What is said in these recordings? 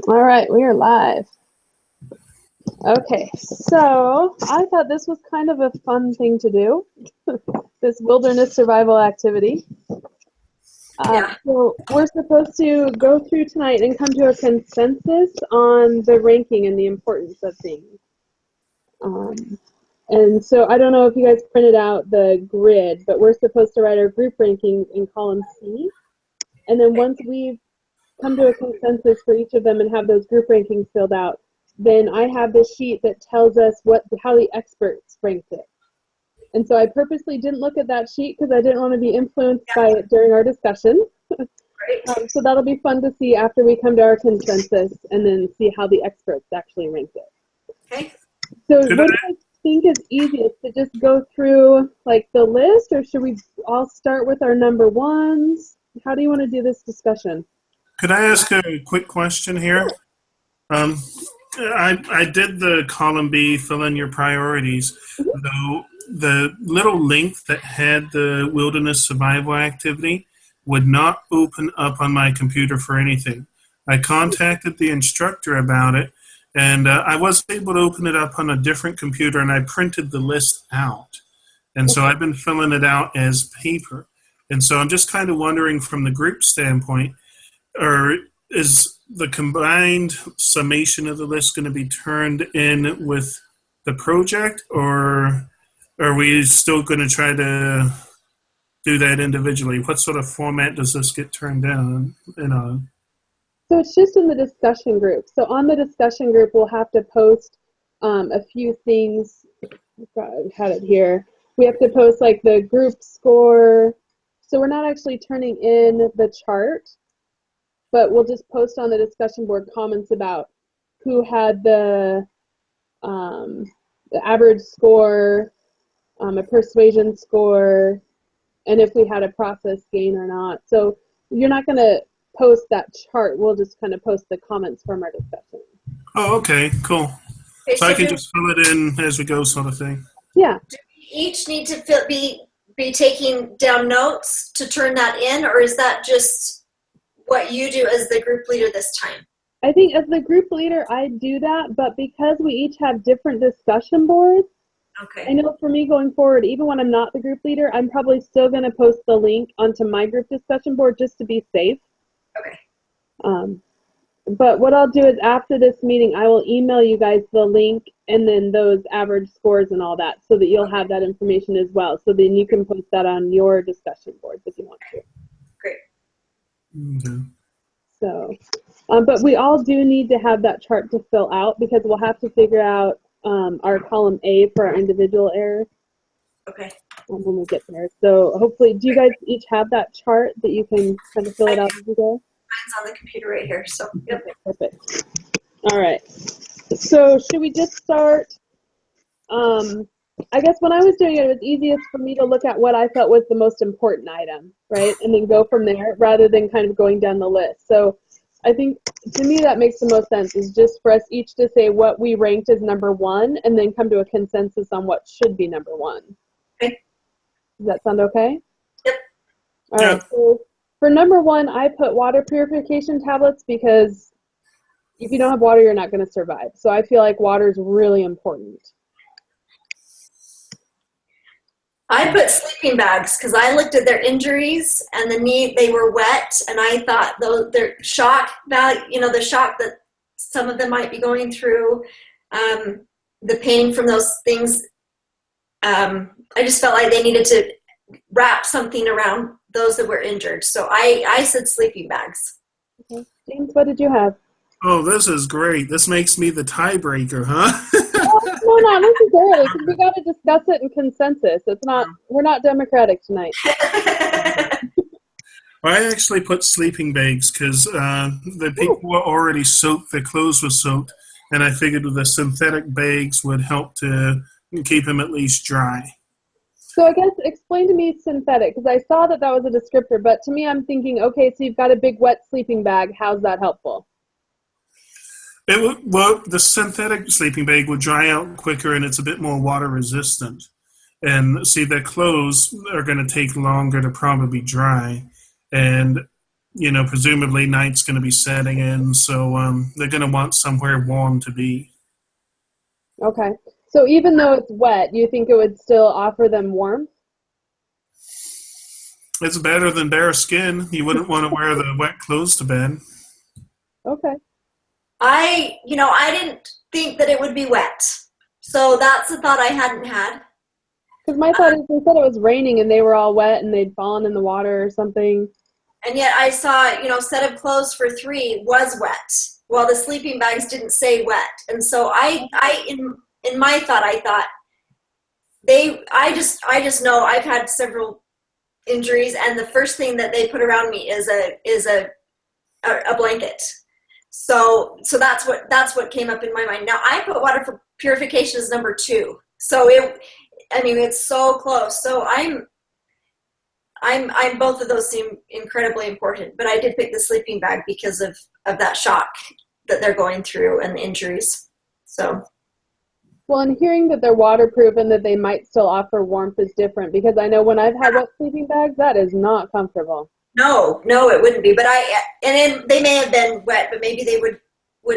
All right, we are live. Okay, so I thought this was kind of a fun thing to do, this wilderness survival activity. So we're supposed to go through tonight and come to a consensus on the ranking and the importance of things. And so I don't know if you guys printed out the grid, but we're supposed to write our group rankings in column C. And then once we've come to a consensus for each of them and have those group rankings filled out, then I have this sheet that tells us how the experts ranked it. And so I purposely didn't look at that sheet because I didn't want to be influenced by it during our discussion. So that'll be fun to see after we come to our consensus and then see how the experts actually ranked it. Okay. So what do you think is easiest, to just go through like the list, or should we all start with our number ones? How do you want to do this discussion? Could I ask a quick question here? Sure. I did the column B, fill in your priorities, though the little link that had the wilderness survival activity would not open up on my computer for anything. I contacted the instructor about it, and I was able to open it up on a different computer, and I printed the list out. And so I've been filling it out as paper. And so I'm just kind of wondering from the group standpoint, or is the combined summation of the list going to be turned in with the project, or are we still going to try to do that individually? What sort of format does this get turned in on? So it's just in the discussion group. So on the discussion group, we'll have to post a few things. I had it here. We have to post like the group score. So we're not actually turning in the chart, but we'll just post on the discussion board comments about who had the average score, a persuasion score, and if we had a process gain or not. So you're not going to post that chart. We'll just kind of post the comments from our discussion. Oh, okay, cool. Okay, so I can just fill it in as we go, sort of thing. Yeah. Do we each need to be taking down notes to turn that in, or is that just what you do as the group leader this time? I think as the group leader, I do that, but because we each have different discussion boards, okay. I know for me going forward, even when I'm not the group leader, I'm probably still going to post the link onto my group discussion board just to be safe. Okay. But what I'll do is after this meeting, I will email you guys the link and then those average scores and all that, so that you'll have that information as well. So then you can post that on your discussion boards if you want to. Great. Okay. So, but we all do need to have that chart to fill out because we'll have to figure out our column A for our individual errors. Okay. When we get there. So hopefully, do you guys each have that chart that you can kind of fill it out as you go? Mine's on the computer right here, so yep. Okay, perfect. All right. So should we just start? I guess when I was doing it, it was easiest for me to look at what I felt was the most important item, right? And then go from there rather than kind of going down the list. So I think to me that makes the most sense, is just for us each to say what we ranked as number one and then come to a consensus on what should be number one. Okay. Does that sound okay? Yep. All right. So for number one, I put water purification tablets because if you don't have water, you're not going to survive. So I feel like water is really important. I put sleeping bags because I looked at their injuries and they were wet, and I thought their shock value, the shock that some of them might be going through, the pain from those things. I just felt like they needed to wrap something around those that were injured. So I said sleeping bags. Okay. James, what did you have? Oh, this is great. This makes me the tiebreaker, huh? No, not necessarily, because we got to discuss it in consensus. We're not democratic tonight. I actually put sleeping bags because the people were already soaked, their clothes were soaked, and I figured the synthetic bags would help to keep them at least dry. So I guess explain to me synthetic, because I saw that was a descriptor, but to me I'm thinking, okay, so you've got a big wet sleeping bag. How's that helpful? The synthetic sleeping bag will dry out quicker, and it's a bit more water resistant. And see, their clothes are going to take longer to probably dry. And presumably night's going to be setting in, so they're going to want somewhere warm to be. Okay. So even though it's wet, you think it would still offer them warmth? It's better than bare skin. You wouldn't want to wear the wet clothes to bed. Okay. I didn't think that it would be wet. So that's a thought I hadn't had. Because my thought is they said it was raining and they were all wet and they'd fallen in the water or something. And yet I saw, set of clothes for 3 was wet. Well, the sleeping bags didn't say wet. And so in my thought, I thought I just know I've had several injuries, and the first thing that they put around me is a blanket. So that's what came up in my mind. Now I put water for purification as number 2. So it's so close. So I'm both of those seem incredibly important, but I did pick the sleeping bag because of that shock that they're going through and the injuries. So. Well, and hearing that they're waterproof and that they might still offer warmth is different, because I know when I've had wet sleeping bags, that is not comfortable. No, it wouldn't be. But they may have been wet, but maybe they would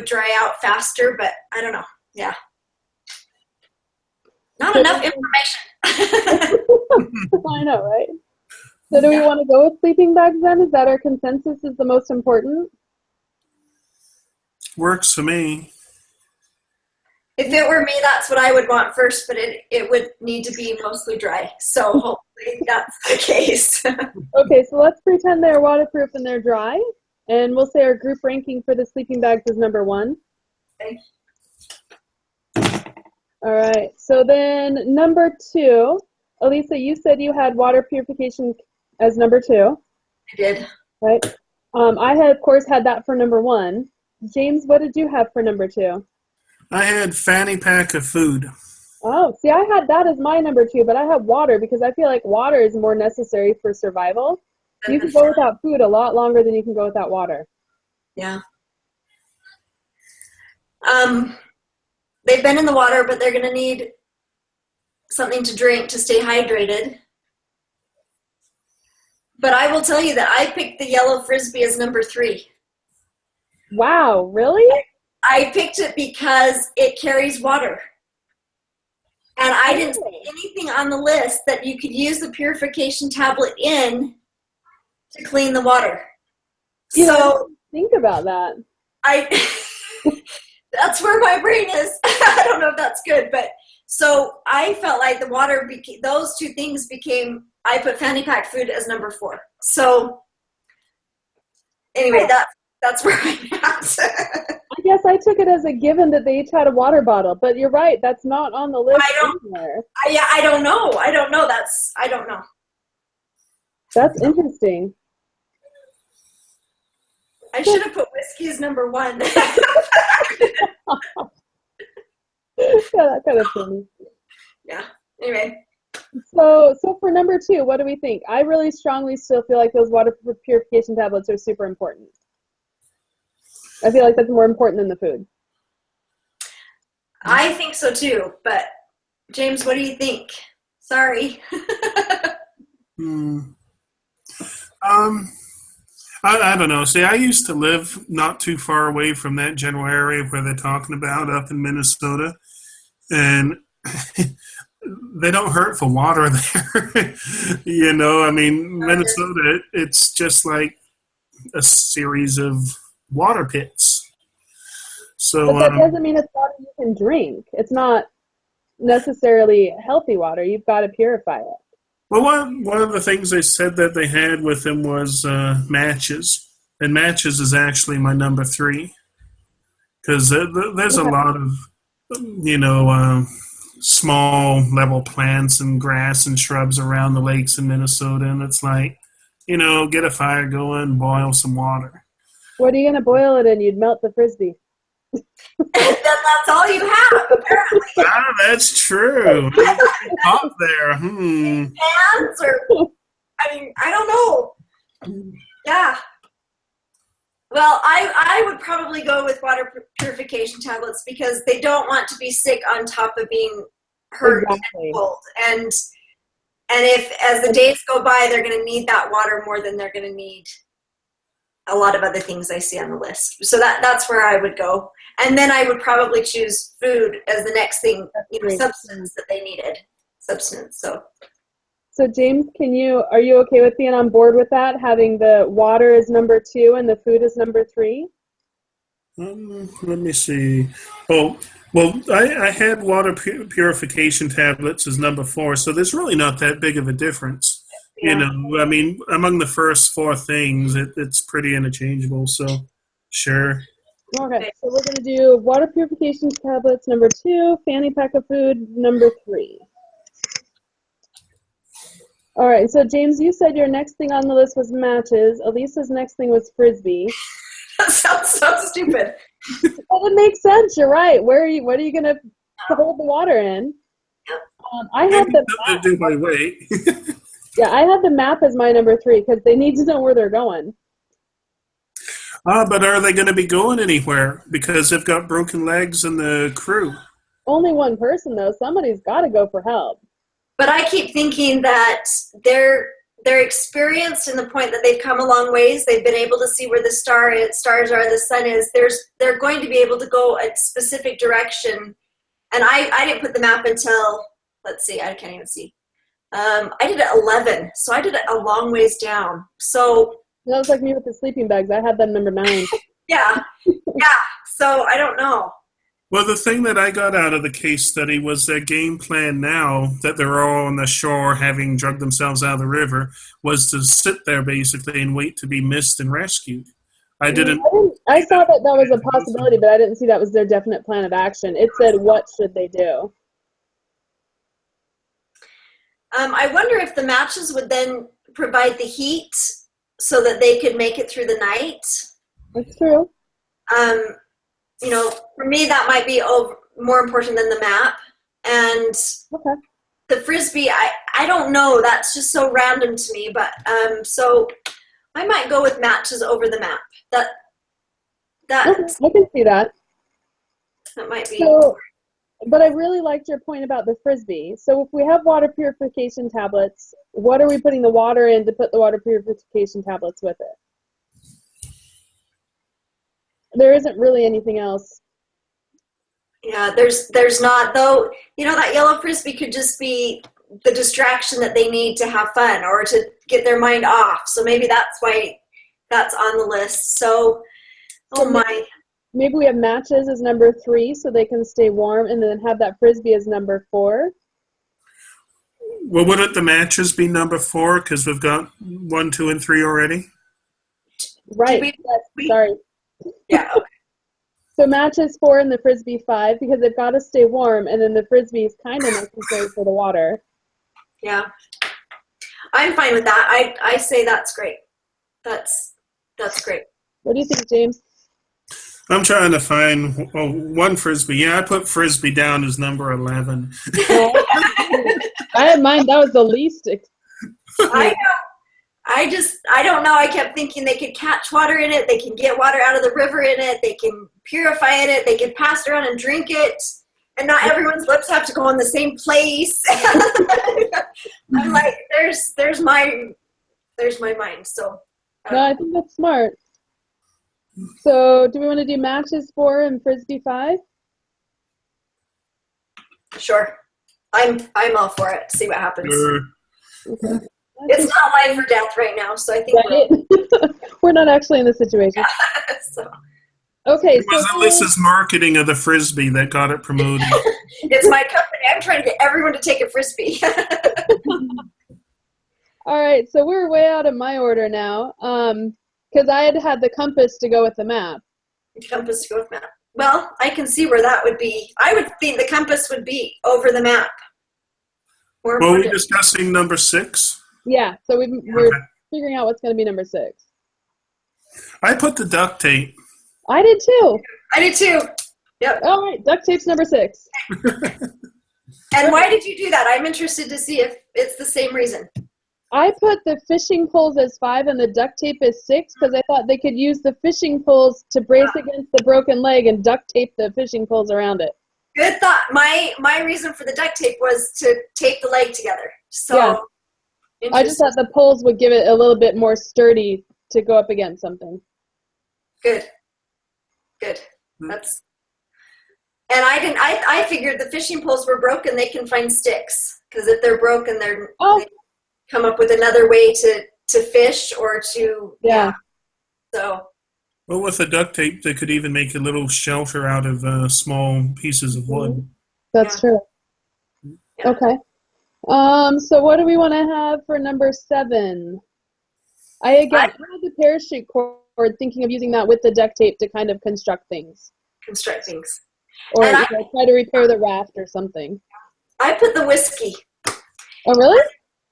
dry out faster. But I don't know. Yeah, not enough information. I know, right? So do we want to go with sleeping bags then? Is that our consensus is the most important? Works for me. If it were me, that's what I would want first, but it would need to be mostly dry. So hopefully that's the case. Okay, so let's pretend they're waterproof and they're dry. And we'll say our group ranking for the sleeping bags is number 1. Okay. All right, so then number 2, Elisa, you said you had water purification as number 2. I did. Right. I had, of course, had that for number 1. James, what did you have for number 2? I had fanny pack of food. Oh, see, I had that as my number 2, but I have water because I feel like water is more necessary for survival. You can go without food a lot longer than you can go without water. Yeah. They've been in the water, but they're going to need something to drink to stay hydrated. But I will tell you that I picked the yellow Frisbee as number 3. Wow, really? I picked it because it carries water. And I didn't see anything on the list that you could use the purification tablet in to clean the water. So think about that. That's where my brain is. I don't know if that's good, but so I felt like the water, those 2 things became, I put fanny pack food as number 4. So anyway, that's where I'm at. I guess I took it as a given that they each had a water bottle, but you're right, that's not on the list anywhere. I don't know. I don't know. I don't know. That's interesting. I should have put whiskey as number 1. Yeah, that's kind of funny. Yeah. Anyway. So for number 2, what do we think? I really strongly still feel like those water purification tablets are super important. I feel like that's more important than the food. I think so too, but James, what do you think? Sorry. I don't know. See, I used to live not too far away from that general area where they're talking about up in Minnesota, and they don't hurt for water there. Minnesota, it's just like a series of water pits. So, but that doesn't mean it's water you can drink. It's not necessarily healthy water. You've got to purify it. Well, one of the things they said that they had with them was matches. And matches is actually my number 3. Because there's a lot of, small level plants and grass and shrubs around the lakes in Minnesota. And it's like, get a fire going, boil some water. What are you going to boil it in? You'd melt the Frisbee. That's all you have, apparently. Ah, that's true. Up there. Pans or, I don't know. Yeah. Well, I would probably go with water purification tablets because they don't want to be sick on top of being hurt and cold. And if as the days go by, they're going to need that water more than they're going to need a lot of other things I see on the list. So that's where I would go. And then I would probably choose food as the next thing, substance that they needed. Substance. So James, are you okay with being on board with that? Having the water as number 2 and the food as number 3? Let me see. Oh, well, I had water purification tablets as number 4, so there's really not that big of a difference. Yeah. I mean, among the first 4 things, it's pretty interchangeable, so sure. Okay, so we're going to do water purification tablets number 2, fanny pack of food number 3. All right, so James, you said your next thing on the list was matches. Elisa's next thing was Frisbee. That sounds so stupid. Well, it makes sense. You're right. What are you going to hold the water in? I had the map. Do my weight. Yeah, I had the map as my number 3 because they need to know where they're going. But are they going to be going anywhere? Because they've got broken legs in the crew. Only one person, though. Somebody's got to go for help. But I keep thinking that they're experienced in the point that they've come a long ways. They've been able to see where the stars are, the sun is. They're going to be able to go a specific direction. And I didn't put the map until, let's see, I can't even see. I did it 11, so I did it a long ways down. So that was like me with the sleeping bags. I had them number 9. Yeah. So I don't know. Well, the thing that I got out of the case study was their game plan now that they're all on the shore having drugged themselves out of the river was to sit there basically and wait to be missed and rescued. I saw that was a possibility, but I didn't see that was their definite plan of action. It said, what should they do? I wonder if the matches would then provide the heat so that they could make it through the night. That's true. For me, that might be more important than the map. And the Frisbee, I don't know. That's just so random to me. But so I might go with matches over the map. I can see that. That might be. So, but I really liked your point about the Frisbee. So if we have water purification tablets, what are we putting the water in to put the water purification tablets with it? There isn't really anything else. Yeah, there's not, though. That yellow Frisbee could just be the distraction that they need to have fun or to get their mind off. So maybe that's why that's on the list. So, maybe we have matches as number 3 so they can stay warm, and then have that Frisbee as number 4. Well, wouldn't the matches be number 4 because we've got 1, 2, and 3 already? Right. Sorry. Yeah. Okay. So matches 4 and the Frisbee 5 because they've got to stay warm, and then the Frisbee is kind of necessary for the water. Yeah. I'm fine with that. I say that's great. That's great. What do you think, James? I'm trying to find one Frisbee. Yeah, I put Frisbee down as number 11. I had mine. That was the least. I know. I don't know. I kept thinking they could catch water in it. They can get water out of the river in it. They can purify it. They can pass it around and drink it. And not everyone's lips have to go in the same place. I'm like, there's my mind. So. No, I think that's smart. So, do we want to do matches 4 and Frisbee 5? Sure. I'm all for it. See what happens. Sure. Okay. It's not life or death right now, so I think we're not actually in the situation. So. Okay. It was Alyssa's marketing of the Frisbee that got it promoted. It's my company. I'm trying to get everyone to take a Frisbee. All right, so we're way out of my order now. Because I had the compass to go with the map. The compass to go with map. Well, I can see where that would be. I would think the compass would be over the map. Well, we're discussing number 6? Yeah, so we're figuring out what's going to be number 6. I put the duct tape. I did too. Yep. All right, duct tape's number 6. And why did you do that? I'm interested to see if it's the same reason. I put the fishing poles as 5 and the duct tape as 6 because I thought they could use the fishing poles to brace against the broken leg and duct tape the fishing poles around it. Good thought. My reason for the duct tape was to tape the leg together. So I just thought the poles would give it a little bit more sturdy to go up against something. Good. That's. And I figured the fishing poles were broken. They can find sticks because if they're broken, they come up with another way to fish or to So. Well, with the duct tape, they could even make a little shelter out of small pieces of wood. That's true. Yeah. Okay. So what do we want to have for number 7? I had the parachute cord, thinking of using that with the duct tape to kind of construct things. Or try to repair the raft or something. I put the whiskey. Oh, really?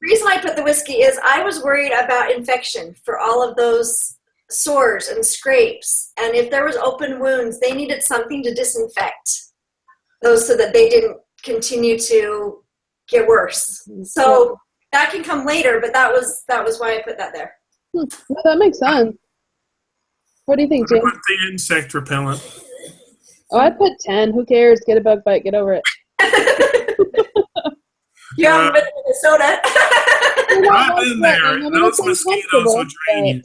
The reason I put the whiskey is I was worried about infection for all of those sores and scrapes. And if there was open wounds, they needed something to disinfect those so that they didn't continue to get worse. So that can come later, but that was why I put that there. Well, that makes sense. What do you think, Jim? I put the insect repellent. Oh, I put 10. Who cares? Get a bug bite. Get over it. You haven't been to Minnesota. I've been there. Those mosquitoes will drain you.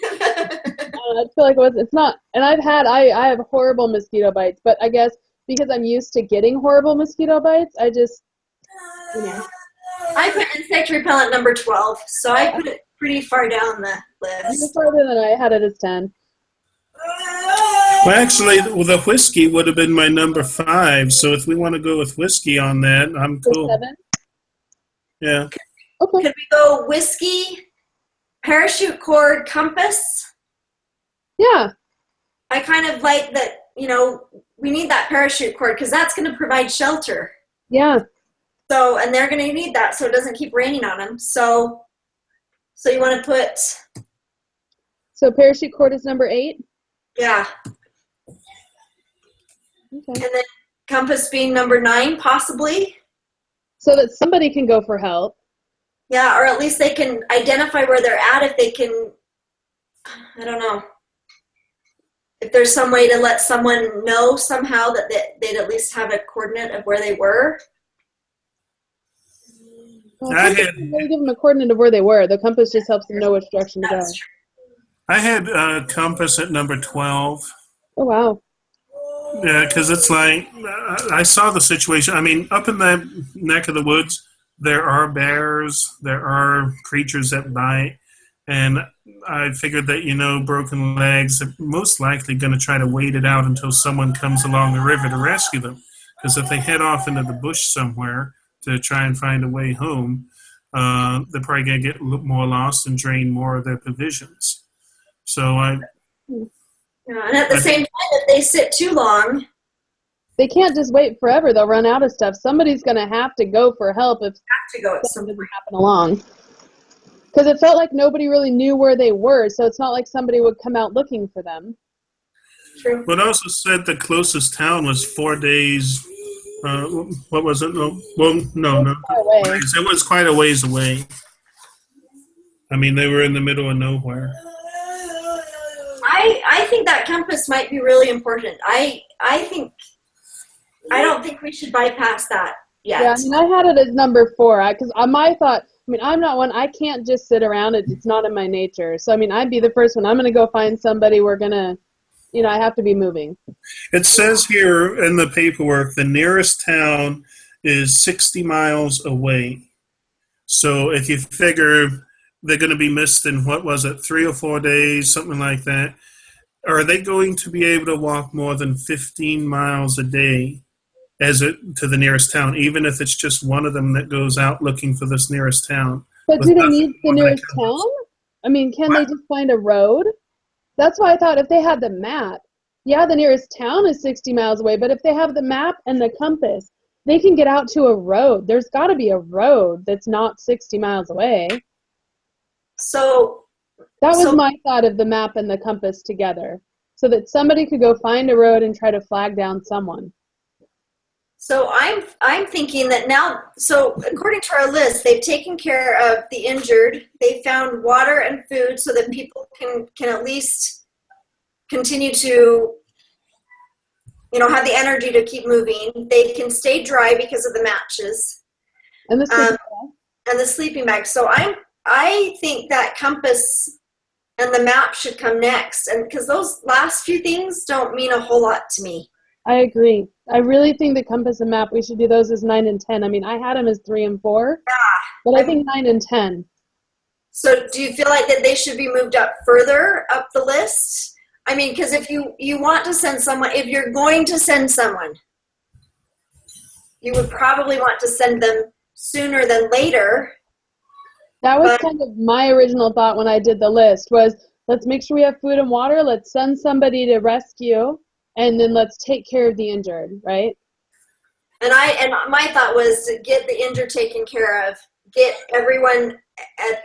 I feel like it's not. And I have horrible mosquito bites, but I guess because I'm used to getting horrible mosquito bites, I just, I put insect repellent number 12, so I put it pretty far down the list. It's farther than I had it as 10. Well, actually, the whiskey would have been my number 5. So if we want to go with whiskey on that, I'm cool. 7? Yeah. Okay. Could we go whiskey, parachute cord, compass? Yeah. I kind of like that, we need that parachute cord because that's going to provide shelter. Yeah. So, and they're going to need that so it doesn't keep raining on them. So you want to put... So parachute cord is number 8? Yeah. Okay. And then compass being number 9, possibly. So that somebody can go for help. Yeah, or at least they can identify where they're at if they can, I don't know. If there's some way to let someone know somehow that they'd at least have a coordinate of where they were. Well, I give them a coordinate of where they were. The compass just helps them know which direction to go. That's true. I had compass at number 12. Oh, wow. Yeah, because it's like, I saw the situation. I mean, up in that neck of the woods, there are bears, there are creatures that bite, and I figured that, broken legs are most likely going to try to wait it out until someone comes along the river to rescue them. Because if they head off into the bush somewhere to try and find a way home, they're probably going to get more lost and drain more of their provisions. So and at the same time, if they sit too long, they can't just wait forever. They'll run out of stuff. Somebody's going to have to go for help if something doesn't happen along. Because it felt like nobody really knew where they were, so it's not like somebody would come out looking for them. True. But also said the closest town was 4 days. What was it? No. It was quite a ways away. I mean, they were in the middle of nowhere. I think that compass might be really important. I don't think we should bypass that yet. Yeah, I mean, I had it as number 4 because my thought. I mean, I'm not one. I can't just sit around. It's not in my nature. So I mean, I'd be the first one. I'm going to go find somebody. We're gonna, I have to be moving. It says here in the paperwork, the nearest town is 60 miles away. So if you figure they're going to be missed in, 3 or 4 days, something like that, are they going to be able to walk more than 15 miles a day to the nearest town, even if it's just one of them that goes out looking for this nearest town? But do they need the nearest town? I mean, can they just find a road? That's why I thought if they had the map, yeah, the nearest town is 60 miles away, but if they have the map and the compass, they can get out to a road. There's got to be a road that's not 60 miles away. So that was my thought of the map and the compass together, so that somebody could go find a road and try to flag down someone. So I'm thinking that now, so according to our list, they've taken care of the injured. They found water and food so that people can at least continue to, have the energy to keep moving. They can stay dry because of the matches. And the sleeping bag. And the sleeping bag. So I think that compass and the map should come next. And because those last few things don't mean a whole lot to me. I agree. I really think the compass and map, we should do those as 9 and 10. I mean, I had them as 3 and 4, but I think 9 and 10. So do you feel like that they should be moved up further up the list? I mean, because if you want to send someone, if you're going to send someone, you would probably want to send them sooner than later. That was kind of my original thought when I did the list was, let's make sure we have food and water, let's send somebody to rescue, and then let's take care of the injured, right? And my thought was to get the injured taken care of, get everyone at,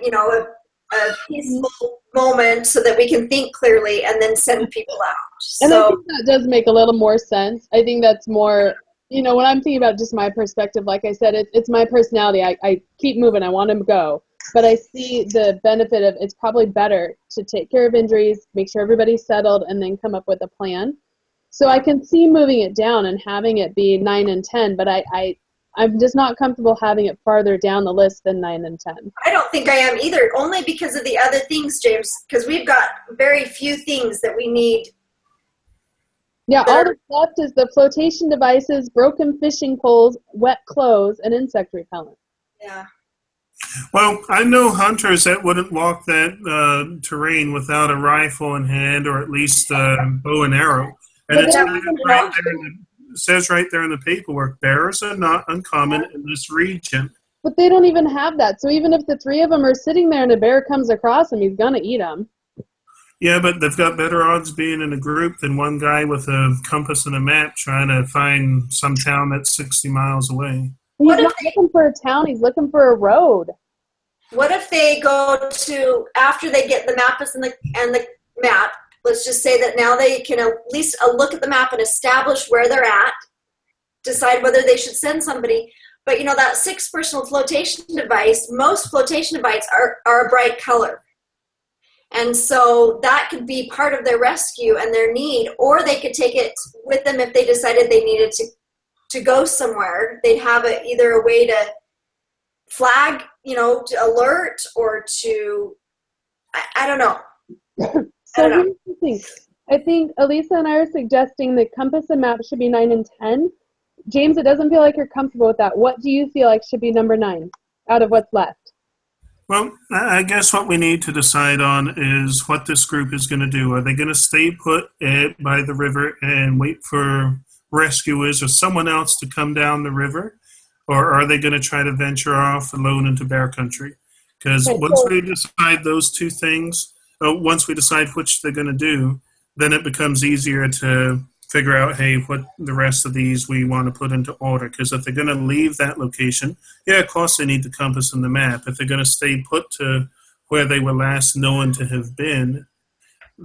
a peaceful moment so that we can think clearly, and then send people out. And I think that does make a little more sense. I think that's more, when I'm thinking about just my perspective, like I said, it's my personality. I keep moving. I want to go. But I see the benefit of it's probably better to take care of injuries, make sure everybody's settled, and then come up with a plan. So I can see moving it down and having it be 9 and 10, but I'm just not comfortable having it farther down the list than 9 and 10. I don't think I am either, only because of the other things, James, because we've got very few things that we need. Yeah, all that's left is the flotation devices, broken fishing poles, wet clothes, and insect repellent. Yeah. Well, I know hunters that wouldn't walk that terrain without a rifle in hand, or at least a bow and arrow. And it says right there in the paperwork, bears are not uncommon in this region. But they don't even have that. So even if the 3 of them are sitting there and a bear comes across them, he's going to eat them. Yeah, but they've got better odds being in a group than one guy with a compass and a map trying to find some town that's 60 miles away. He's not looking for a town. He's looking for a road. What if they go to, after they get the mappus and the map, let's just say that now they can at least look at the map and establish where they're at, decide whether they should send somebody. But that 6 personal flotation device, most flotation devices are a bright color. And so that could be part of their rescue and their need, or they could take it with them if they decided they needed to go somewhere. They'd have either a way to flag, to alert, or to, I don't know. So here's the thing. I think Elisa and I are suggesting that compass and map should be 9 and 10. James, it doesn't feel like you're comfortable with that. What do you feel like should be number 9 out of what's left? Well, I guess what we need to decide on is what this group is going to do. Are they going to stay put by the river and wait for rescuers or someone else to come down the river? Or are they going to try to venture off alone into bear country? Because once we decide those two things, once we decide which they're going to do, then it becomes easier to figure out, hey, what the rest of these we want to put into order. Because if they're going to leave that location, yeah, of course they need the compass and the map. If they're going to stay put to where they were last known to have been,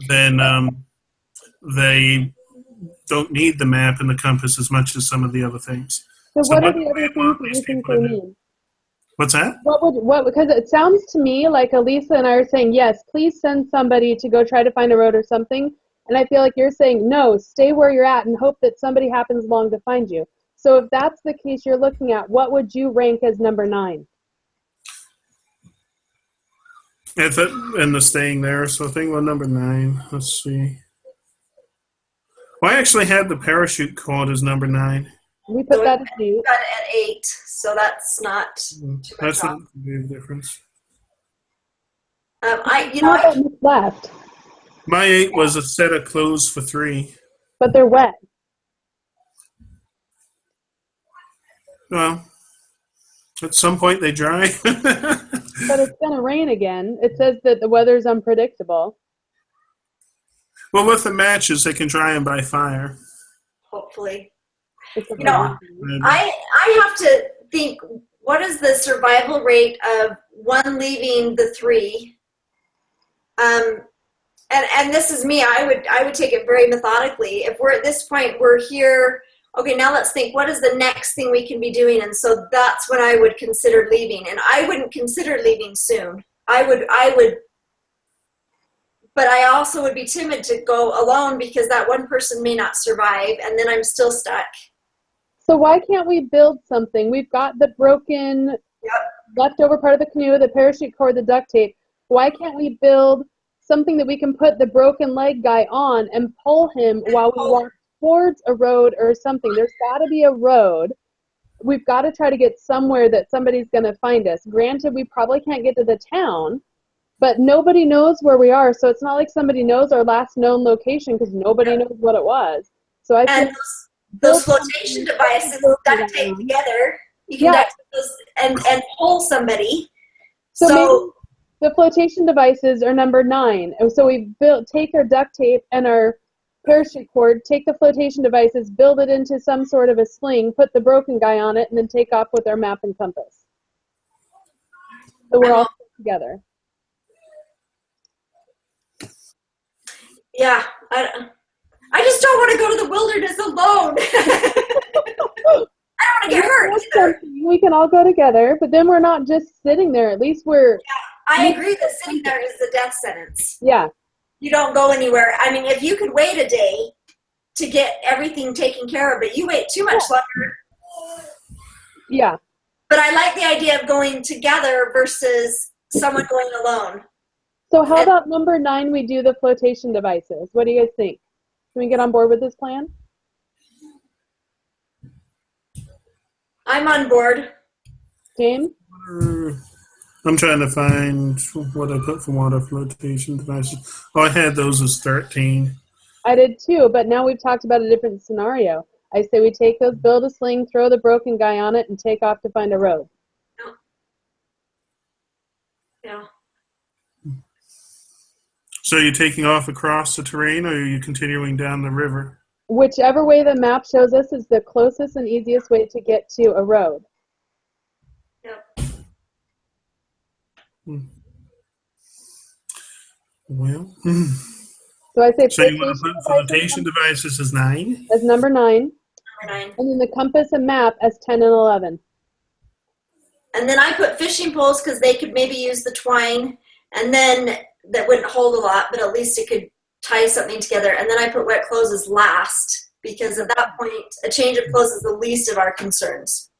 then they don't need the map and the compass as much as some of the other things. So what are the other things that you think they need? What's that? Because it sounds to me like Elisa and I are saying, yes, please send somebody to go try to find a road or something. And I feel like you're saying, no, stay where you're at and hope that somebody happens along to find you. So if that's the case you're looking at, what would you rank as number 9? And the staying there. So I think, number 9. Let's see. Well, I actually had the parachute called as number 9. We put that at 8. We got it at 8, so that's not too much. That's a big difference. Left. My 8 was a set of clothes for 3. But they're wet. Well, at some point they dry. But it's going to rain again. It says that the weather's unpredictable. Well, with the matches, they can dry them by fire. Hopefully. I have to think, what is the survival rate of one leaving the 3? And this is me. I would take it very methodically. If we're at this point, we're here. Okay, now let's think, what is the next thing we can be doing? And so that's when I would consider leaving. And I wouldn't consider leaving soon. I would, but I also would be timid to go alone because that one person may not survive, and then I'm still stuck. So why can't we build something? We've got the broken leftover part of the canoe, the parachute cord, the duct tape. Why can't we build something that we can put the broken leg guy on and pull him while we walk towards a road or something. There's got to be a road. We've got to try to get somewhere that somebody's going to find us. Granted, we probably can't get to the town, but nobody knows where we are, so it's not like somebody knows our last known location because nobody knows what it was. So I think those flotation devices duct tape together. You can duct tape those and pull somebody. So maybe the flotation devices are number 9. And so we take our duct tape and our parachute cord, take the flotation devices, build it into some sort of a sling, put the broken guy on it, and then take off with our map and compass. So we're all together. Yeah, I just don't want to go to the wilderness alone. I don't want to get hurt either. We can all go together, but then we're not just sitting there. At least we're... Yeah, I agree that sitting there is the death sentence. Yeah. You don't go anywhere. I mean, if you could wait a day to get everything taken care of, but you wait too much longer. Yeah. But I like the idea of going together versus someone going alone. So how about number 9, we do the flotation devices? What do you guys think? Can we get on board with this plan? I'm on board. James? I'm trying to find what I put for water flotation devices. Oh, I had those as 13. I did too, but now we've talked about a different scenario. I say we take those, build a sling, throw the broken guy on it, and take off to find a road. Yeah. So are you taking off across the terrain, or are you continuing down the river? Whichever way the map shows us is the closest and easiest way to get to a road. Yep. Well, so I say. So you want to put flotation devices as 9? As number 9. Number 9. And then the compass and map as 10 and 11. And then I put fishing poles because they could maybe use the twine, and then that wouldn't hold a lot, but at least it could tie something together. And then I put wet clothes as last because at that point, a change of clothes is the least of our concerns.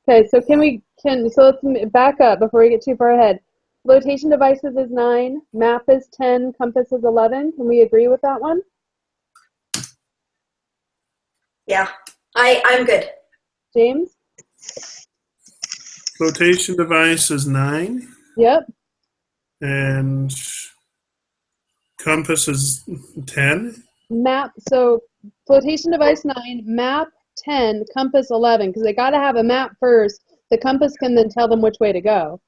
Okay, so so let's back up before we get too far ahead. Flotation devices is 9, map is 10, compass is 11. Can we agree with that one? Yeah, I'm good. James? Flotation device is 9. Yep. And compass is 10. Map, so flotation device 9, map 10, compass 11, because they got to have a map first. The compass can then tell them which way to go.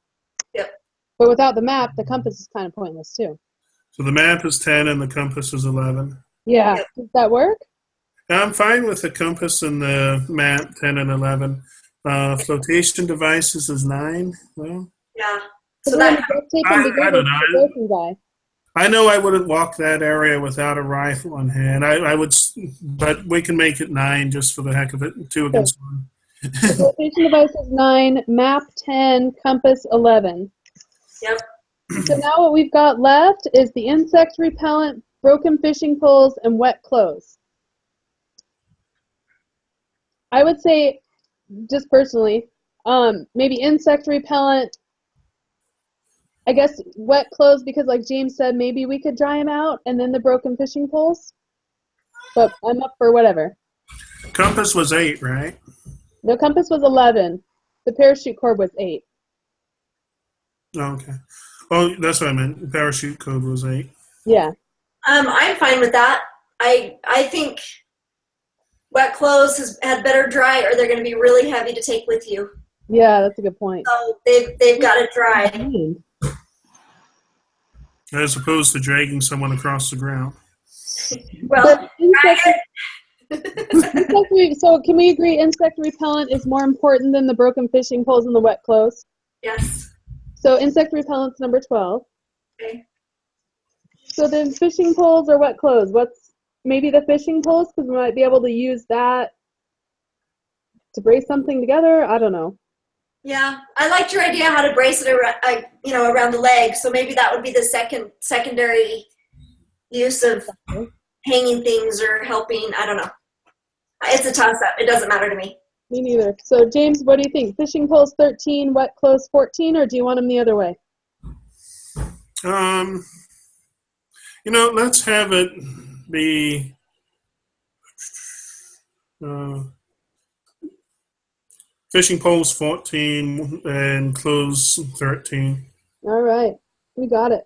Yep. But without the map, the compass is kind of pointless too. So the map is 10 and the compass is 11. Yeah. Yep. Does that work? I'm fine with the compass and the map 10 and 11. Flotation devices is 9. Well, yeah. So that I don't know. I know I wouldn't walk that area without a rifle in hand. I would, but we can make it 9 just for the heck of it. 2 against 1. Flotation device is 9, map 10, compass 11. Yep. So now what we've got left is the insect repellent, broken fishing poles, and wet clothes. I would say, just personally, maybe insect repellent. I guess wet clothes because, like James said, maybe we could dry them out, and then the broken fishing poles. But I'm up for whatever. Compass was 8, right? No, compass was 11. The parachute cord was 8. Oh, okay. Oh, that's what I meant. The parachute code was 8. Yeah. I'm fine with that. I think wet clothes had better dry, or they're going to be really heavy to take with you. Yeah, that's a good point. So they've got to dry. As opposed to dragging someone across the ground. Well, so can we agree insect repellent is more important than the broken fishing poles and the wet clothes? yes. So insect repellent's number 12. Okay. So then fishing poles or wet clothes? What's maybe the fishing poles because we might be able to use that to brace something together. I don't know. Yeah, I liked your idea how to brace it around, around the leg. So maybe that would be the secondary use of hanging things or helping. I don't know. It's a toss-up. It doesn't matter to me. Me neither. So James, what do you think? Fishing poles 13, wet clothes 14, or do you want them the other way? Um, let's have it be uh, fishing poles 14 and clothes 13. All right, we got it.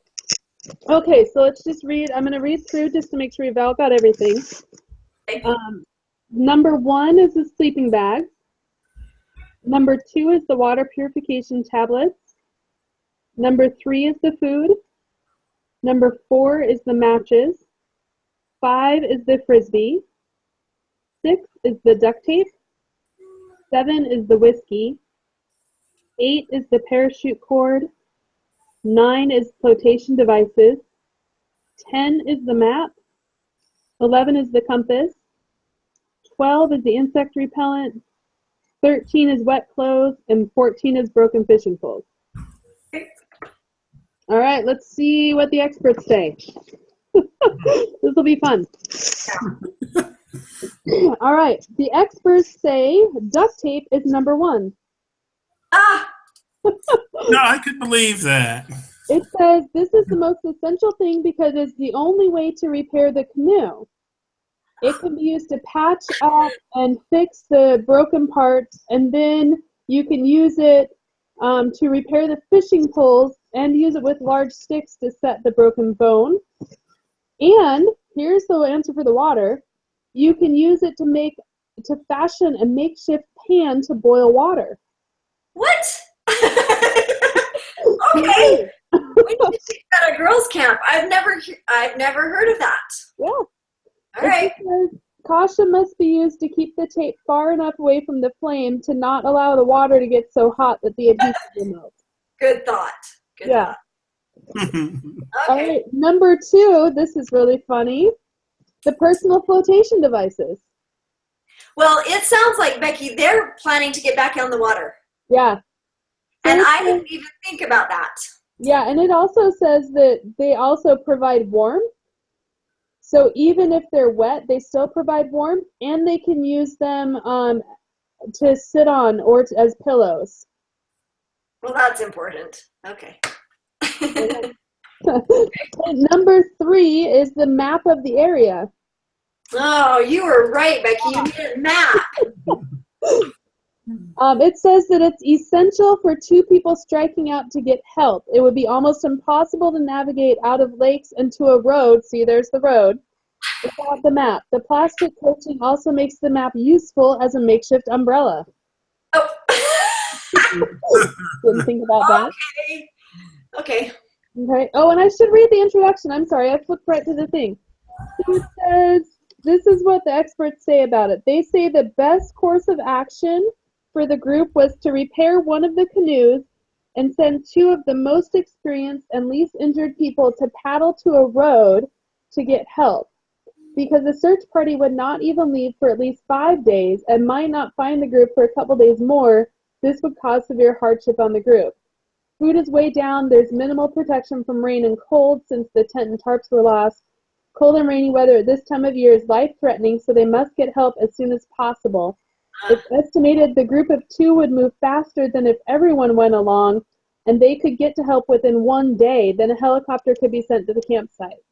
Okay, so let's just read. I'm going to read through just to make sure we've all got everything. Number 1 is the sleeping bags. Number 2 is the water purification tablets. Number 3 is the food. Number 4 is the matches. 5 is the frisbee. 6 is the duct tape. 7 is the whiskey. 8 is the parachute cord. 9 is flotation devices. 10 is the map. 11 is the compass. 12 is the insect repellent. 13 is wet clothes. And 14 is broken fishing poles. All right, let's see what the experts say. This will be fun. All right, the experts say duct tape is number 1. Ah! No, I could believe that. It says this is the most essential thing because it's the only way to repair the canoe. It can be used to patch up and fix the broken parts, and then you can use it to repair the fishing poles and use it with large sticks to set the broken bone. And here's the answer for the water. You can use it to fashion a makeshift pan to boil water. What? Okay. We need to teach that at girls' camp. I've never heard of that. Yeah. All right. Says, caution must be used to keep the tape far enough away from the flame to not allow the water to get so hot that the adhesive will melt. Good thought. Good thought. Okay. All right. Number 2, this is really funny. The personal flotation devices. Well, it sounds like, Becky, they're planning to get back on the water. Yeah. And I didn't even think about that. Yeah, and it also says that they also provide warmth. So even if they're wet, they still provide warmth, and they can use them to sit on or as pillows. Well, that's important. Okay. Number 3 is the map of the area. Oh, you were right, Becky. You need a map. It says that it's essential for 2 people striking out to get help. It would be almost impossible to navigate out of lakes and to a road. See, there's the road. Without the map. The plastic coating also makes the map useful as a makeshift umbrella. Oh. Didn't think about that. Okay. Okay. Oh, and I should read the introduction. I'm sorry. I flipped right to the thing. So it says, this is what the experts say about it. They say the best course of action for the group was to repair one of the canoes and send 2 of the most experienced and least injured people to paddle to a road to get help. Because the search party would not even leave for at least 5 days and might not find the group for a couple days more, this would cause severe hardship on the group. Food is way down. There's minimal protection from rain and cold since the tent and tarps were lost. Cold and rainy weather at this time of year is life-threatening, so they must get help as soon as possible. It's estimated the group of 2 would move faster than if everyone went along, and they could get to help within 1 day. Then a helicopter could be sent to the campsite.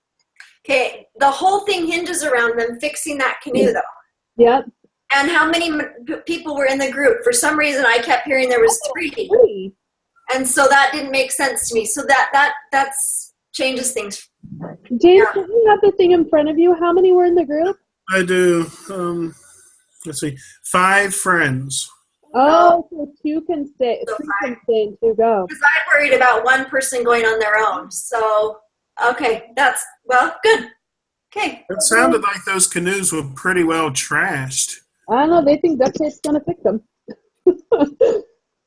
Okay, the whole thing hinges around them fixing that canoe, though. Yep. And how many people were in the group? For some reason, I kept hearing there was 3. And so that didn't make sense to me. So that's changes things. James, do you have the thing in front of you? How many were in the group? I do. Let's see. 5 friends. Oh, so 2 can stay. So 3 can stay and 2 go. Because I'm worried about one person going on their own. So, okay, that's, well, good. Okay. It sounded like those canoes were pretty well trashed. I don't know. They think duct tape's going to fix them.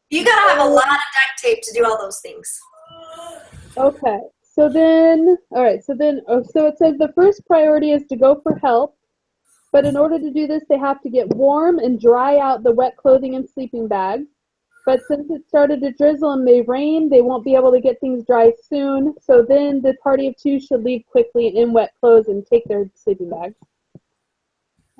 You got to have a lot of duct tape to do all those things. Okay. So then, all right. So it says the first priority is to go for help. But in order to do this, they have to get warm and dry out the wet clothing and sleeping bags. But since it started to drizzle and may rain, they won't be able to get things dry soon. So then the party of 2 should leave quickly in wet clothes and take their sleeping bags.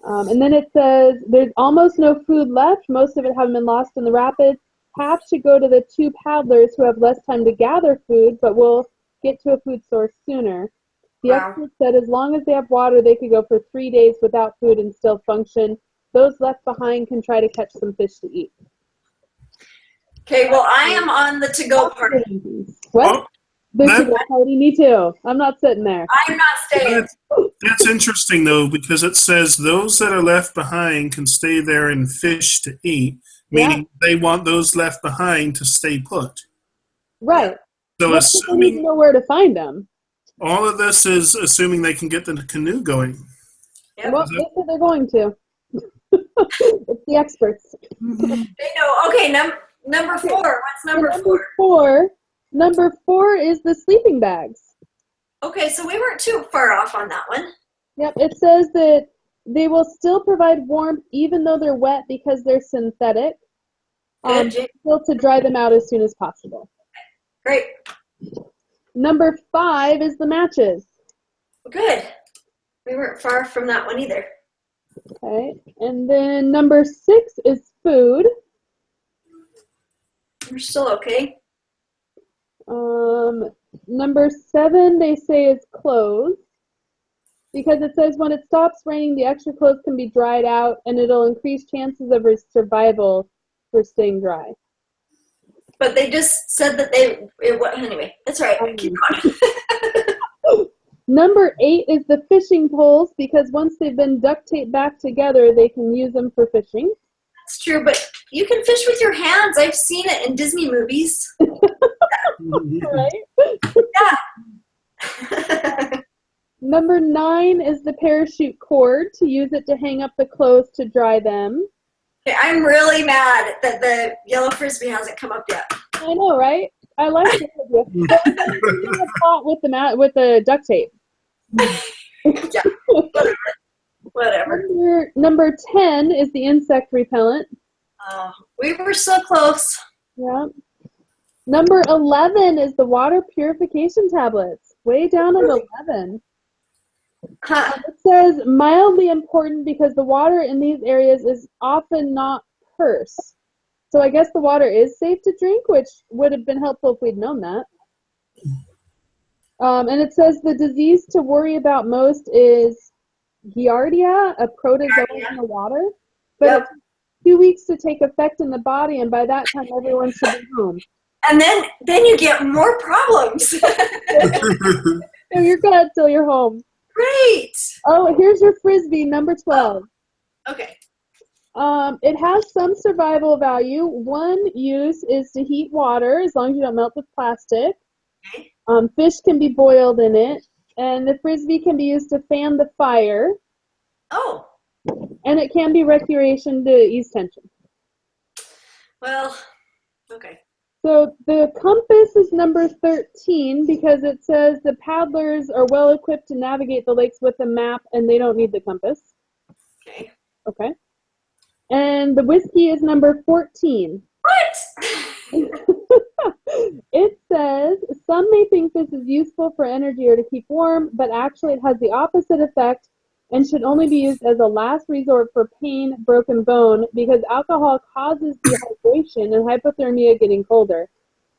And then it says there's almost no food left. Most of it having been lost in the rapids. Half should go to the 2 paddlers who have less time to gather food, but will get to a food source sooner. The Wow. expert said as long as they have water, they could go for 3 days without food and still function. Those left behind can try to catch some fish to eat. Okay, well, I am on the to-go party. What? Oh, The that- to-go party? Me too. I'm not sitting there. I'm not staying. That's interesting, though, because it says those that are left behind can stay there and fish to eat, meaning they want those left behind to stay put. Right. So What if they need to assuming know where to find them? all of this is assuming they can get the canoe going. Yep. Well, guess what they're going to? It's the experts. They know. Okay, number 4. What's number 4? Number 4 is the sleeping bags. Okay, so we weren't too far off on that one. Yep, it says that they will still provide warmth even though they're wet because they're synthetic. Good, Jane. Still to dry them out as soon as possible. Great. Number 5 is the matches. Good. We weren't far from that one either. Okay, and then number 6 is food. We're still okay. Number 7 they say is clothes because it says when it stops raining, the extra clothes can be dried out and it'll increase chances of survival for staying dry. But they just said that anyway, that's right. Keep going. Number 8 is the fishing poles because once they've been duct taped back together, they can use them for fishing. That's true, but you can fish with your hands. I've seen it in Disney movies. Right? Yeah. Number 9 is the parachute cord to use it to hang up the clothes to dry them. Okay, I'm really mad that the yellow frisbee hasn't come up yet. I know, right? I like this idea. But we're gonna do the pot with the duct tape. Yeah, whatever. Number 10 is the insect repellent. We were so close. Yeah. Number 11 is the water purification tablets. Way down at 11. Huh. It says mildly important because the water in these areas is often not purse. So I guess the water is safe to drink, which would have been helpful if we'd known that. And it says the disease to worry about most is Giardia, a protozoa in the water. But Yep. it takes 2 weeks to take effect in the body, and by that time everyone should be home. And then you get more problems. So you're good till you're home. Great. Oh, here's your frisbee, number 12. Okay. It has some survival value. One use is to heat water, as long as you don't melt the plastic. Okay. Fish can be boiled in it, and the frisbee can be used to fan the fire, Oh, and it can be recreation to ease tension. well, okay. So the compass is number 13 because it says the paddlers are well equipped to navigate the lakes with a map, and they don't need the compass. Okay. Okay. And the whiskey is number 14. What? It says, some may think this is useful for energy or to keep warm, but actually it has the opposite effect and should only be used as a last resort for pain, broken bone, because alcohol causes dehydration and hypothermia getting colder.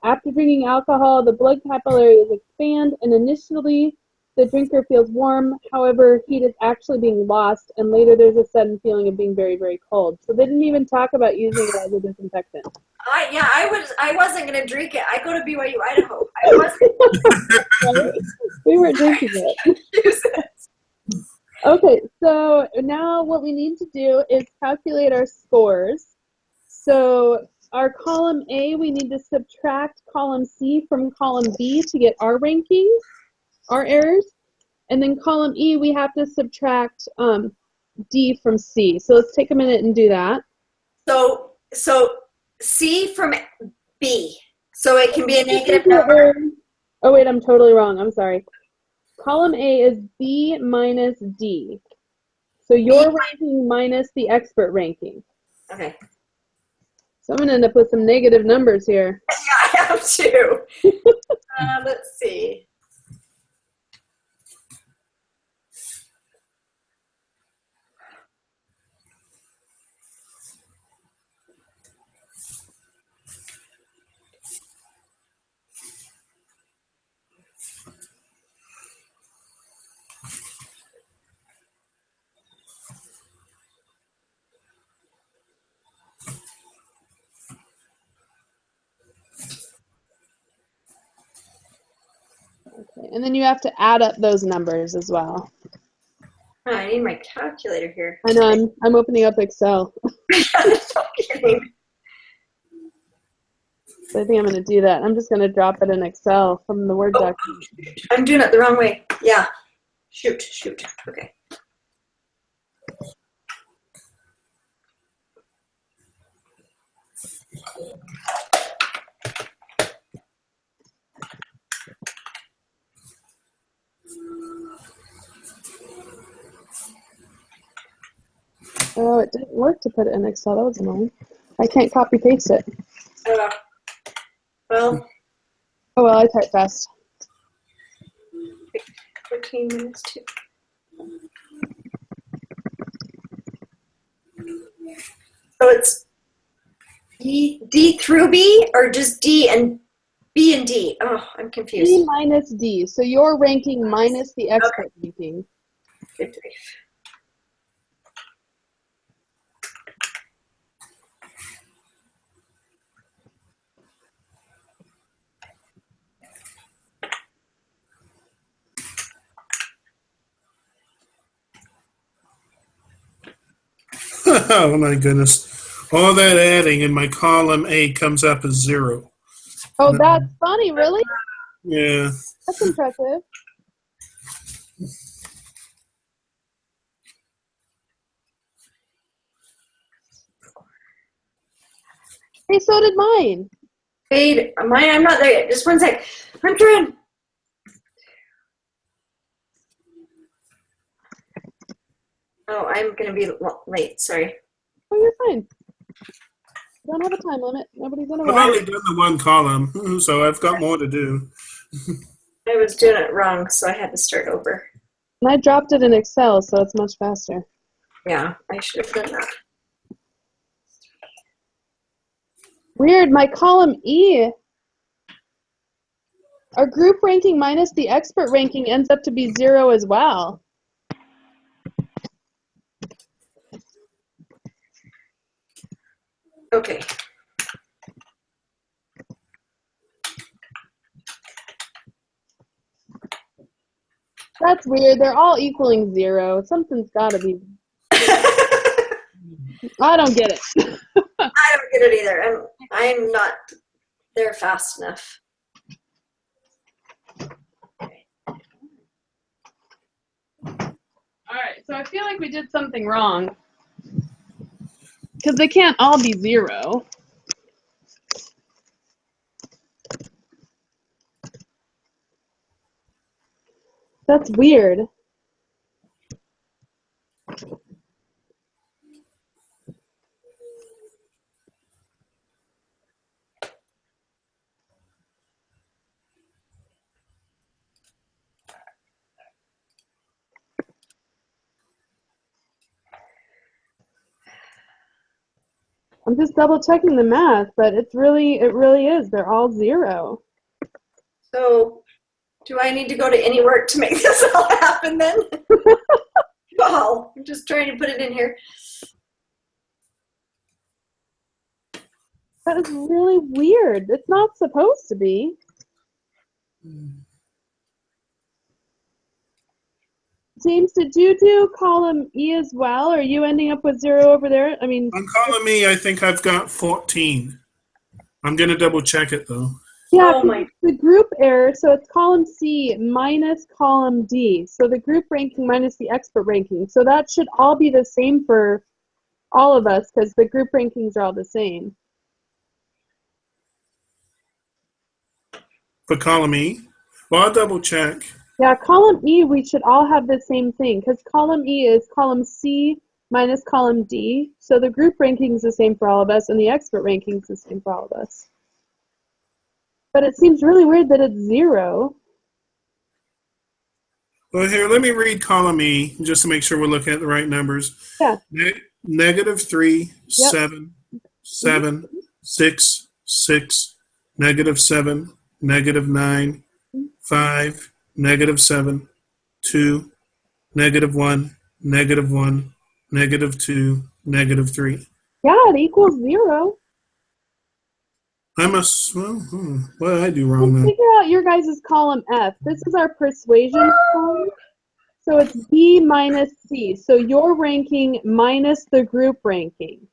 After drinking alcohol, the blood capillaries expand, and initially the drinker feels warm. However, heat is actually being lost, and later there's a sudden feeling of being very, very cold. So they didn't even talk about using it as a disinfectant. I wasn't gonna drink it. I go to BYU, Idaho. I wasn't Right? We weren't drinking it. gonna use it. Okay, so now what we need to do is calculate our scores. So our column A, we need to subtract column C from column B to get our rankings, our errors. And then column E, we have to subtract D from C. So let's take a minute and do that. So C from B. So it can be a negative number. Oh, wait, I'm totally wrong. I'm sorry. Column A is B minus D. So your ranking minus the expert ranking. Okay. So I'm going to end up with some negative numbers here. Yeah, I have to. Let's see. And then you have to add up those numbers as well. Oh, I need my calculator here. I know, I'm opening up Excel. No kidding. So I think I'm going to do that. I'm just going to drop it in Excel from the Word document. I'm doing it the wrong way. Yeah. Shoot. Okay. Oh, it didn't work to put it in Excel. That was annoying. I can't copy paste it. Well, Oh well, I type fast. 14 minutes too. So it's D through B, or just D and B and D? Oh, I'm confused. D minus D. So your ranking minus the expert ranking. Good grief. Oh my goodness. All that adding in my column A comes up as 0. Oh, that's funny, really? Yeah. That's impressive. Hey, so did mine. Wait, I'm not there yet. Just one sec. I'm trying. Oh, I'm going to be late. Sorry. Oh, you're fine. Don't have a time limit. Nobody's in a I've rush. only done the one column, so I've got more to do. I was doing it wrong, so I had to start over. And I dropped it in Excel, so it's much faster. Yeah, I should have done that. Weird, my column E, our group ranking minus the expert ranking ends up to be 0 as well. Okay. That's weird. They're all equaling 0. Something's got to be. I don't get it. I don't get it either. I'm not there fast enough. All right, so I feel like we did something wrong. Because they can't all be 0. That's weird. I'm just double checking the math, but it really is. They're all 0. So, do I need to go to any work to make this all happen then? Oh, I'm just trying to put it in here. That is really weird. It's not supposed to be. James, did you do column E as well? Or are you ending up with 0 over there? I mean, On column E, I think I've got 14. I'm going to double check it, though. yeah, Oh my. it's the group error, so it's column C minus column D. So the group ranking minus the expert ranking. So that should all be the same for all of us because the group rankings are all the same. For column E? Well, I'll double check. Yeah, column E, we should all have the same thing because column E is column C minus column D. So the group ranking is the same for all of us and the expert ranking is the same for all of us. But it seems really weird that it's 0. Well, here, let me read column E just to make sure we're looking at the right numbers. Yeah. -3, Yep. 7, 7, 6, 6, -7, -9, 5, -7, 2, -1, -1, -2, -3. Yeah, it equals 0. I must. Well, what did I do wrong Let's then? figure out your guys' column F. This is our persuasion column. So it's B minus C. So your ranking minus the group ranking.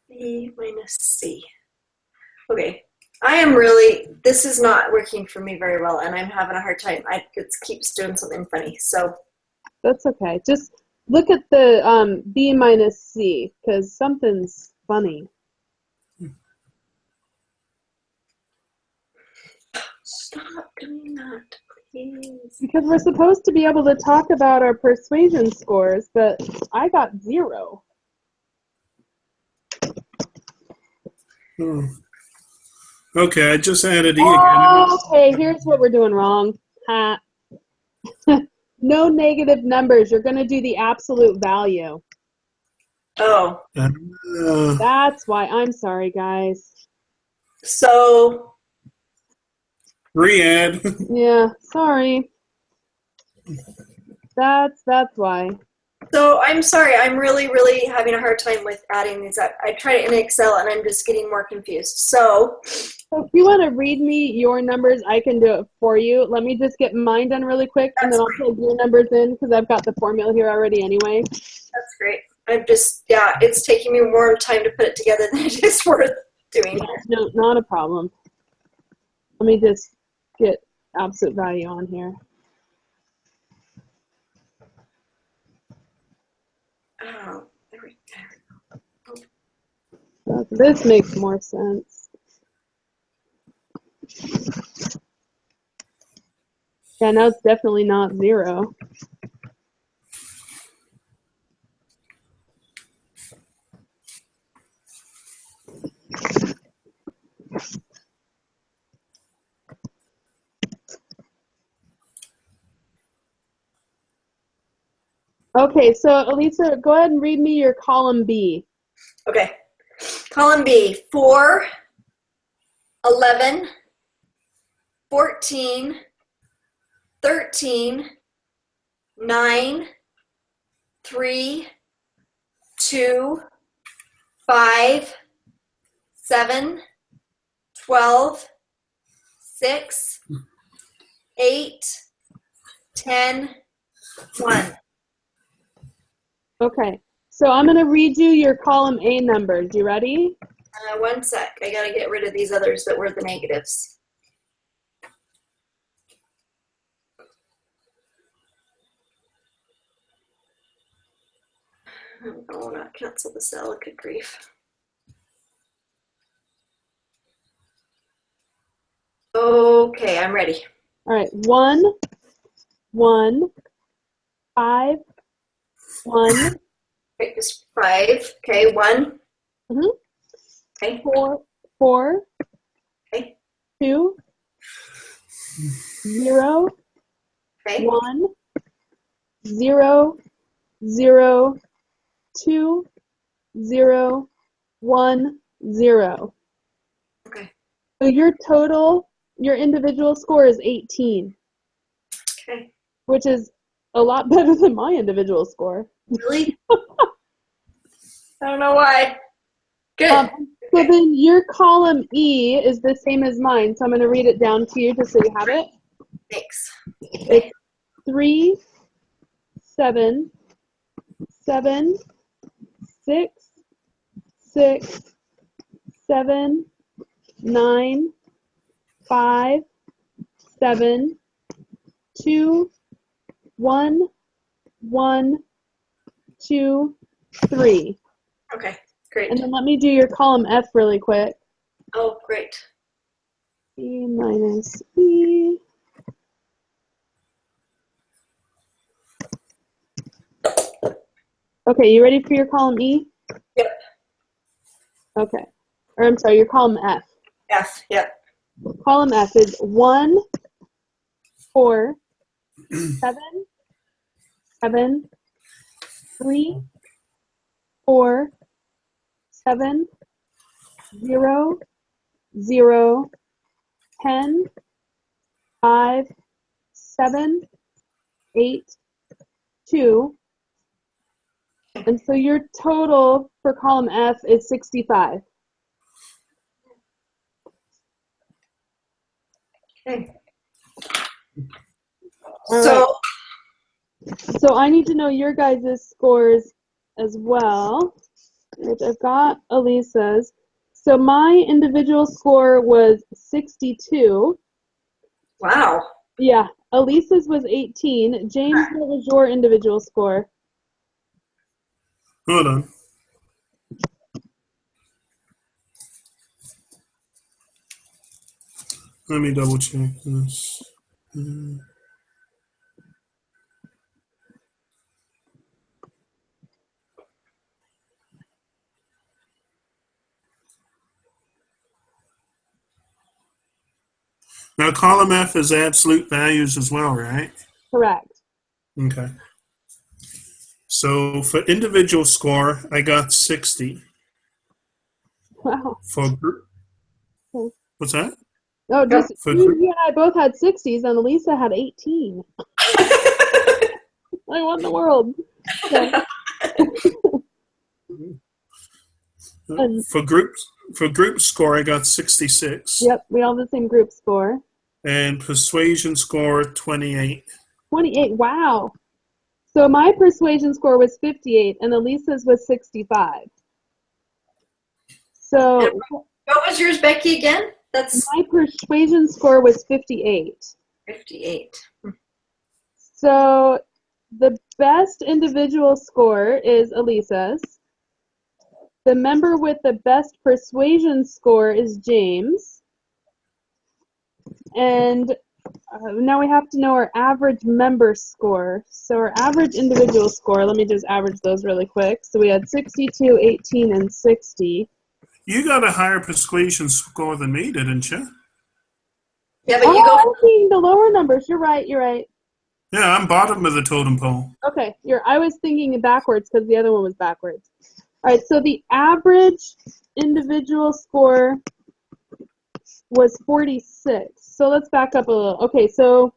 B minus C. Okay. I am really, this is not working for me very well, and I'm having a hard time. It keeps doing something funny. So That's okay. Just look at the B minus C, because something's funny. stop doing that, please. Because we're supposed to be able to talk about our persuasion scores, but I got 0. Oh. Okay, I just added E again. Okay, here's what we're doing wrong. Ha. No negative numbers. You're going to do the absolute value. Oh, That's why. I'm sorry, guys. so Re-add. Yeah, sorry. That's why. So I'm sorry. I'm really, really having a hard time with adding these up. I tried it in Excel, and I'm just getting more confused. So if you want to read me your numbers, I can do it for you. Let me just get mine done really quick, and then I'll plug your numbers in because I've got the formula here already anyway. that's great. I'm just, yeah, it's taking me more time to put it together than it is worth doing. No, not a problem. Let me just get absolute value on here. Oh, there we So this makes more sense. Yeah, now it's definitely not 0. Okay, so Elisa, go ahead and read me your column B. Okay. Column B, 4, 11, 14, 13, 9, 3, 2, 5, 7, 12, 6, 8, 10, 1. Okay, so I'm going to read you your column A numbers. You ready? One sec. I got to get rid of these others that were the negatives. Oh, not cancel the cell. Good grief. Okay, I'm ready. All right, 1, 1, 5, 1. Okay, just 5. Okay, 1. Mm-hmm. Okay. 4, 4. Okay. 2, 0, Okay. 1, 0, 0, 2, 0, 1, 0. Okay. So your total, your individual score is 18. Okay. Which is a lot better than my individual score. Really? I don't know why. Good. So then your column E is the same as mine, so I'm going to read it down to you just so you have it. Thanks. It's 3, 7, 7, 6, 6, 7, 9, 5, 7, 2, 1, 1, 2, 3. Okay, great. And then let me do your column F really quick. Oh, great. E minus E. Okay, you ready for your column E? Yep. Okay. Or I'm sorry, your column F. F, yep. Column F is 1, 4, 7, 7, 3, 4, 7, 0, 0, 10, 5, 7, 8, 2. And so your total for column F is 65. Okay. All So, So I need to know your guys' scores as well, which I've got Elisa's. So my individual score was 62. wow. Yeah, Elisa's was 18. James, what was your individual score? Hold on. Let me double check this. Now, column F is absolute values as well, right? Correct. Okay. So for individual score, I got 60. Wow. For what's that? Oh, just For you and I both had 60s, and Elisa had 18. I won the world. So, and, for group score, I got 66. yep, we all have the same group score. And persuasion score 28. 28. Wow. So my persuasion score was 58, and Elisa's was 65. So What was yours, Becky, again? That's my persuasion score was 58. 58. So the best individual score is Elisa's. The member with the best persuasion score is James. And now we have to know our average member score. So our average individual score, let me just average those really quick. So we had 62, 18, and 60. You got a higher persuasion score than me, didn't you? Yeah, but Oh, you go. I'm seeing the lower numbers. You're right. You're right. Yeah, I'm bottom of the totem pole. Okay. I was thinking backwards because the other one was backwards. All right. So the average individual score was 46. So let's back up a little. Okay. So.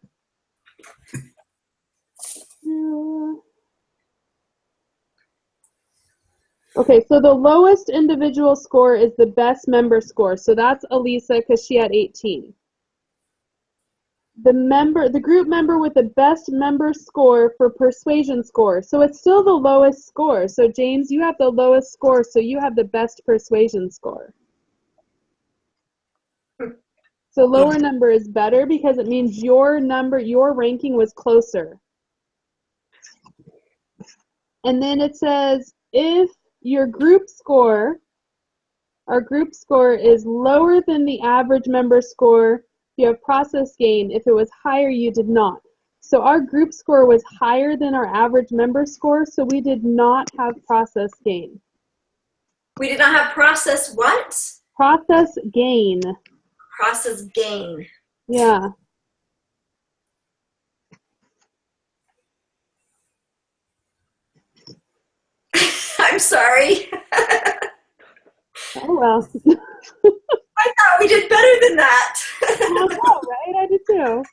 Okay, so the lowest individual score is the best member score. So that's Elisa because she had 18. The group member with the best member score for persuasion score. So it's still the lowest score. So James, you have the lowest score, so you have the best persuasion score. So lower number is better because it means your ranking was closer. And then it says if your our group score is lower than the average member score, you have process gain. If it was higher, you did not. So our group score was higher than our average member score, so we did not have process gain. We did not have process what? Process gain. Process gain. Yeah. I'm sorry. Oh well. I thought we did better than that. I know, right? I did too.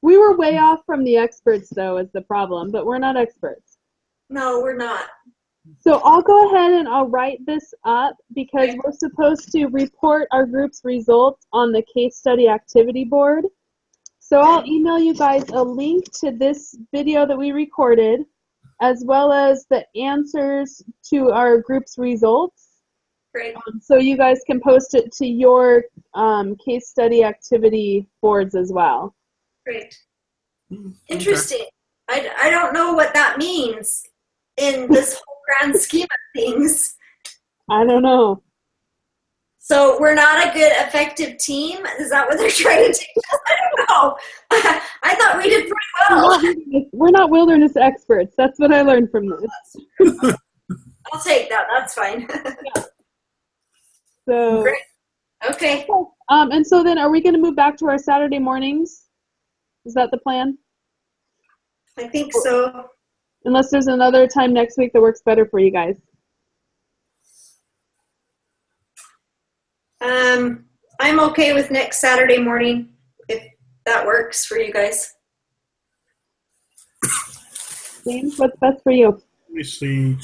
We were way off from the experts, though, is the problem, but we're not experts. No, we're not. So I'll go ahead and I'll write this up because we're supposed to report our group's results on the case study activity board. So I'll email you guys a link to this video that we recorded, as well as the answers to our group's results. Great. So you guys can post it to your case study activity boards as well. Great. Interesting. I don't know what that means in this whole grand scheme of things. I don't know. So we're not a good, effective team? Is that what they're trying to teach us? I don't know. I thought we did pretty well. We're not wilderness experts. That's what I learned from this. I'll take that. That's fine. Yeah. So. Great. Okay. And so then, are we going to move back to our Saturday mornings? Is that the plan? I think so. Unless there's another time next week that works better for you guys. I'm okay with next Saturday morning, if that works for you guys. James, what's best for you? Let me see.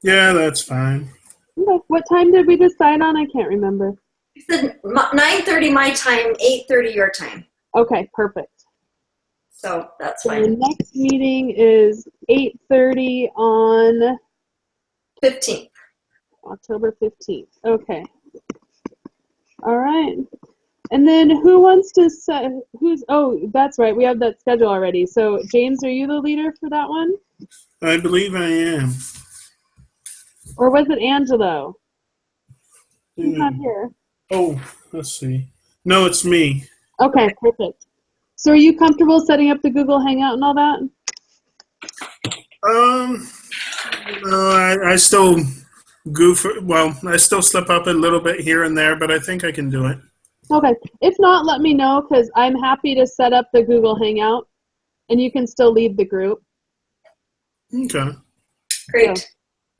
Yeah, that's fine. Okay. What time did we decide on? I can't remember. You said 9:30 my time, 8:30 your time. Okay, perfect. So that's So the fine. next meeting is 8:30 on 15th. October 15th. Okay. All right. And then who wants to set, oh, that's right. We have that schedule already. So James, are you the leader for that one? I believe I am. Or was it Angelo? He's not Hmm. here. Oh, let's see. No, it's me. Okay, perfect. So are you comfortable setting up the Google Hangout and all that? No, I still goof. Well, I still slip up a little bit here and there, but I think I can do it. Okay. If not, let me know because I'm happy to set up the Google Hangout and you can still lead the group. Okay. Great.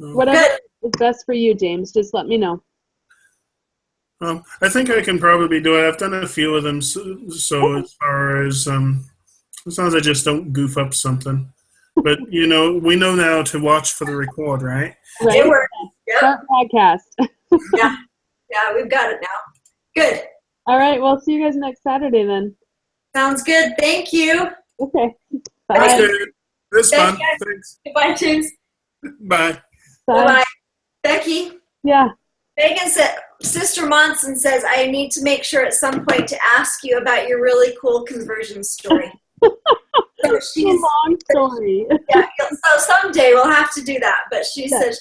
So, whatever Good. is best for you, James, just let me know. I think I can probably do it. I've done a few of them, so Okay. as far as long as I just don't goof up something. But we know now to watch for the record, right? Right. It works. Yep. Start podcast. Yeah. Yeah, we've got it now. Good. All right. Well, see you guys next Saturday then. Sounds good. Thank you. Okay. That's Bye. good. This Thank fun. you. Thanks. Goodbye, James. Bye. Bye. Bye-bye. Becky, Yeah. Megan said, Sister Monson says, I need to make sure at some point to ask you about your really cool conversion story. So It's a long story. yeah, so someday we'll have to do that. But she Yeah. says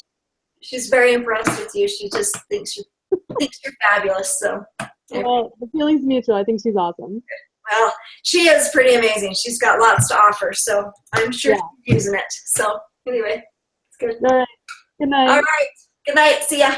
she's very impressed with you. She just thinks you're fabulous. So, Well, the feeling's mutual. I think she's awesome. well, she is pretty amazing. She's got lots to offer. So I'm sure she's using it. So anyway, it's good. All right. Good night. All right. Good night. See ya.